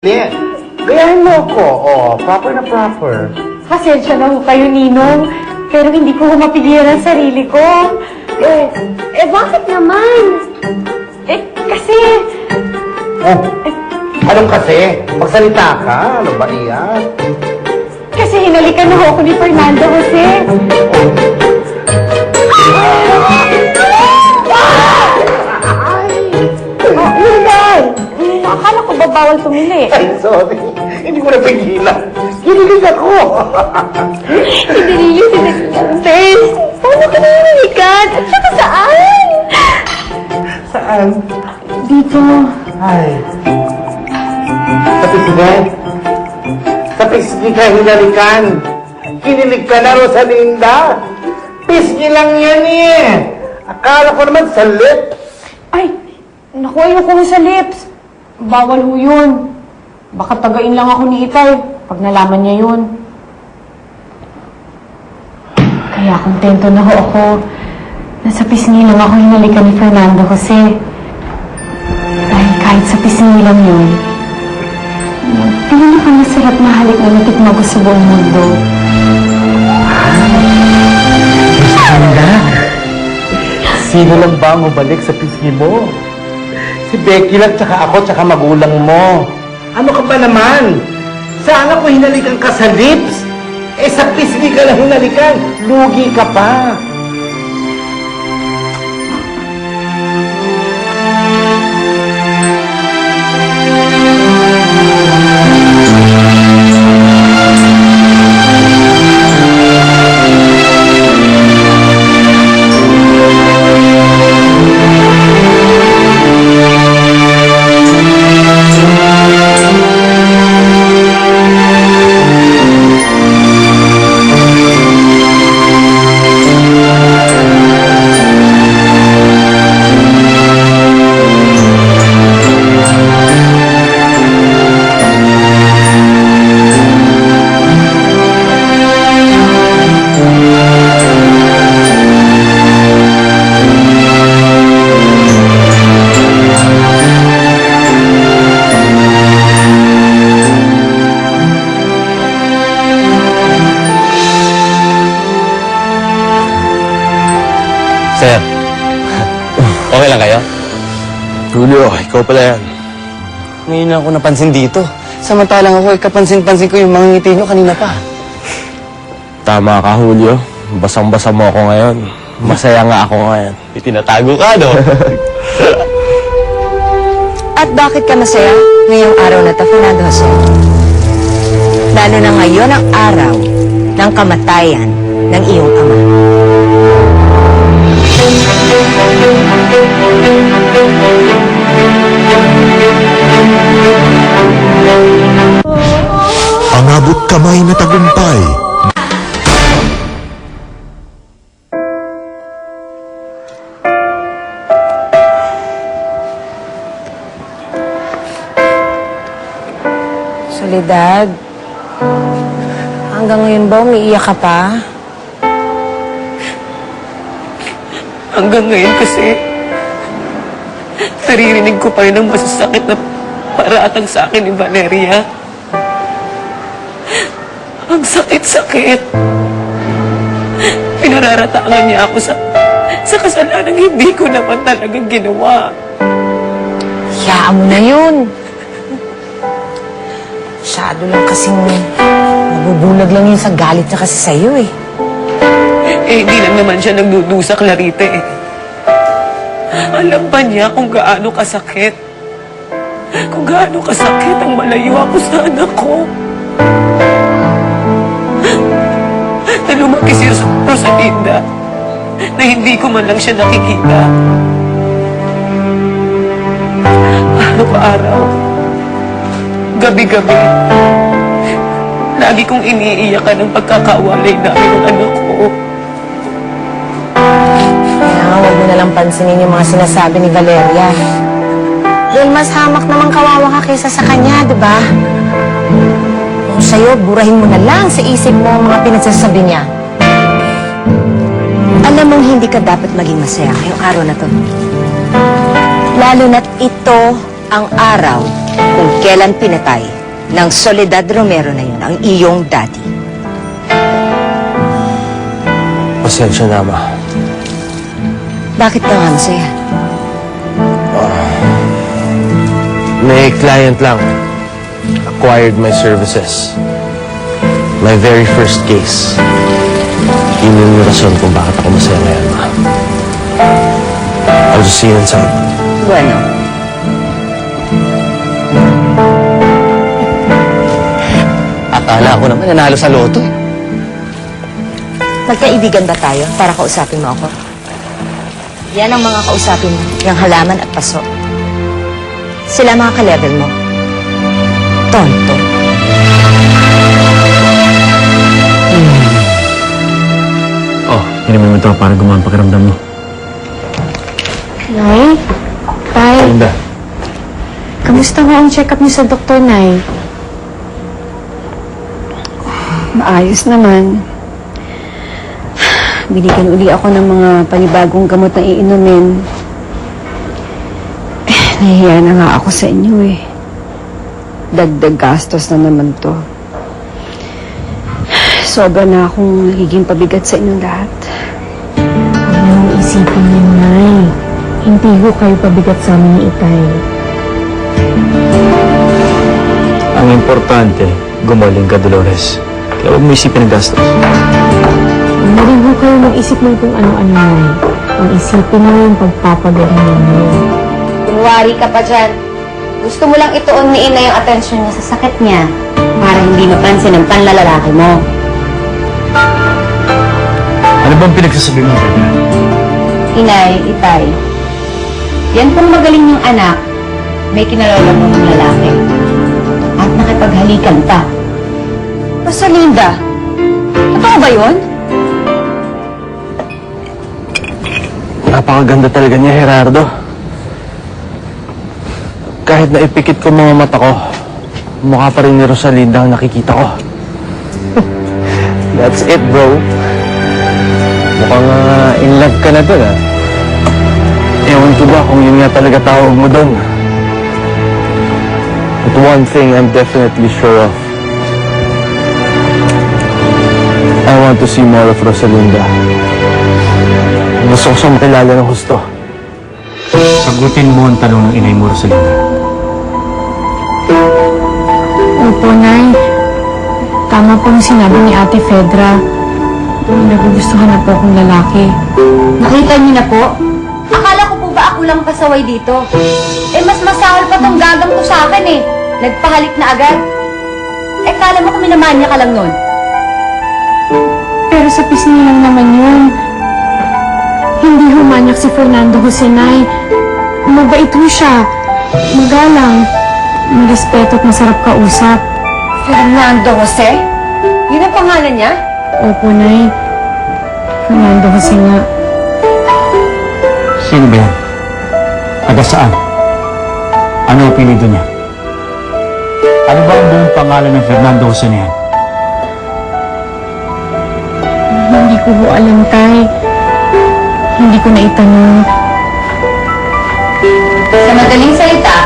Gayahin mo ko. Proper na proper. Pasensya na ho kayo, Ninong. Pero hindi ko mapigilan ang sarili ko. Bakit naman? Kasi... Anong kasi? Magsalita ka. Ano ba iyan? Kasi hinalikan na ho ako ni Fernando Jose. Ninay! Akala ko ba bawal tumili? Ay, sorry. Hindi ko napigilan. Kinilig ako. Hindi ninyo sinagkantes. Paano ka nangyarikan? At saka saan? Saan? Dito. Ay. Sa pisngi. Sa pisngi ka hinalikan. Kinilig ka na, Rosalinda. Pisngi lang yan eh. Akala ko naman sa lips. Ay, naku, ayoko na sa lips. Bawal ho yun. Baka tagain lang ako ni Itay pag nalaman niya yun. Kaya kontento na ho ako. Nasa pisngi lang ako hinalikan ni Fernando Jose. Dahil kahit sa pisngi lang yun, pinakamasarap na halik na natikman ko sa buong mundo. Rosalinda, sino lang ba ang umalik sa pisngi mo? Si Becky lang, tsaka ako, tsaka magulang mo. Ano ka ba naman? Sana ko hinalikan ka sa lips. Sa pisngi ka lang hinalikan. Lugi ka pa. Sir, okay lang kayo? Julio, ikaw pala yan. Ngayon lang ako napansin dito. Samantalang ako, kapansin-pansin ko yung mga ngiti nyo kanina pa. Tama ka, Julio. Basang-basa mo ako ngayon. Masaya nga ako ngayon. Itinatago ka, no? At bakit ka masaya ngayong araw na to, Fernando Jose? Lalo na ngayon ang araw ng kamatayan ng iyong ama. Ang abot kamay na tagumpay. Soledad, hanggang ngayon ba umiiyak ka pa? Hanggang ngayon kasi, naririnig ko pa rin ang masasakit na paratang sa akin ni Valeria. Ang sakit-sakit. Pinararatangan niya ako sa kasalanang hindi ko naman talagang ginawa. Hayaan mo na yun. Masyado lang kasing nabubulag lang yun sa galit niya kasi sa'yo eh. Hindi lang naman siya nagdudusa, Clarita eh. Alam ba niya kung gaano kasakit? Kung gaano kasakit ang malayo ako sa anak ko? Na lumaki si Rosalinda, na hindi ko man lang siya nakikita. Araw-araw, gabi-gabi, lagi kong iniiyakan ang pagkakawalay namin ng anak ko. Kaya huwag mo nalang pansinin yung mga sinasabi ni Valeria. Dahil mas hamak naman kawawa ka kaysa sa kanya, di ba? Kung sa'yo, burahin mo na lang sa isip mo ang mga pinagsasabi niya. Alam mong hindi ka dapat maging masaya ngayong araw na to. Lalo na't ito ang araw kung kailan pinatay ng Soledad Romero na yun ang iyong daddy. Pasensya na, Ma. Bakit daw ang saya? May client lang. Acquired my services. My very first case. Yun yung rason kung bakit ako masaya ngayon, Ma. I'll just see you inside. Bueno. Akala ko naman nanalo sa loto eh. Magkaibigan ba tayo para kausapin mo ako? Yan ang mga kausapin mo, yung halaman at paso. Sila mga ka-level mo. Tonto. Oh, ininom mo ito para gumawang pakiramdam mo. Nay? Tay? Linda, Kamusta ho ang check-up niyo sa doktor, Nay? Maayos naman. Binigyan uli ako ng mga panibagong gamot na iinumin. Nahihiya na nga ako sa inyo eh. Dagdag gastos na naman to. Sobra na akong nagiging pabigat sa inyong lahat. Huwag niyong isipin yun, Nay. Hindi ho kayo pabigat sa amin ni Itay. ang importante, gumaling ka, Dolores. Kaya huwag mo isipin ang gastos. Huwag na rin ho kayo mag-isip ng kung ano-ano, Nay. Ang isipin mo yung pagpapagaling ninyo. Kunwari ka pa dyan. Gusto mo lang ituon ni Ina yung atensyon niya sa sakit niya para hindi mapansin ang panlalalaki mo. Ano bang pinagsasabi mo, Ferdinand? Inay, Itay, yan pong magaling yung anak, may kinalala mo ng lalaki. At nakipaghalikan pa. Rosalinda, totoo ba yun? Napakaganda talaga niya, Gerardo. Kahit na ipikit ko mga mata ko, mukha pa rin ni Rosalinda ang nakikita ko. That's it, bro. Mukhang in love ka na dun, ah. Ewan ko ba kung yun nga talaga tawag mo dun. But one thing I'm definitely sure of. I want to see more of Rosalinda. Gusto ko siyang makilala ng husto. Sagutin mo ang tanong ng inay mo, Rosalinda. Opo, Nay. Tama po yung sinabi ni Ate Fedra. Nagugustuhan na po akong lalaki. Nakita niyo na po? Akala ko po ba ako lang pasaway dito? Eh, mas masahol pa tong gagang to sa akin eh. Nagpahalik na agad. Eh, kala mo kung minamanya ka lang nun. Pero sa pisngi lang naman yun. Hindi humanyak si Fernando Jose, Nay. Mabait ho siya. Magalang. Marespeto at masarap kausap. Fernando Jose? Yun ang pangalan niya? Opo, Nay. Fernando Jose nga. Sino ba yan? Taga saan? Ano ang apelido niya? Ano ba ang buong pangalan ng Fernando Jose na yan? Hindi ko ho alam, Tay. Hindi ko na itanong. Sa madaling salita,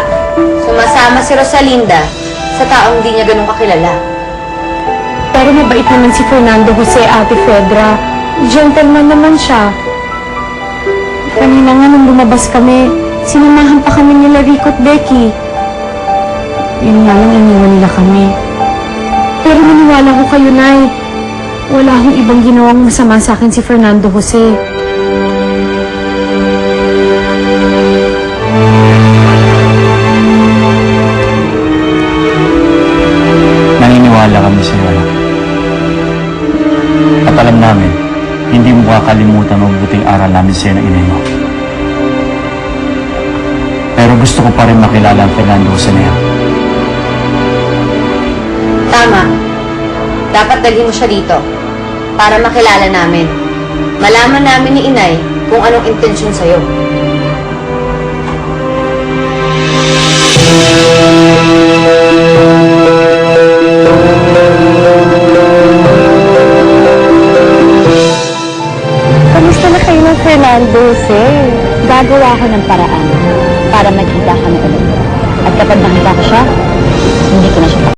sumasama si Rosalinda sa taong di niya ganun kakilala. Pero mabait naman si Fernando Jose, Ate Fedra. Gentleman naman siya. Kanina nga nung lumabas kami, sinamahan pa kami nila Rico at Becky. Yun nga lang, iniwan nila kami. Pero maniwala ko kayo, Nay. Wala akong ibang ginawang masama sa akin si Fernando Jose. Naniniwala kami sa iyo, anak. At alam namin, hindi mo kakalimutan ang mabuting aral namin sa iyo ng inay mo. Pero gusto ko pa rin makilala ang Fernando Jose na yan. Tama. Dapat dalhin mo siya dito para makilala namin. Malaman namin ni Inay kung anong intensyon sa'yo. Kamusta na kayo ng Fernando Jose? Gagawa ko ng paraan.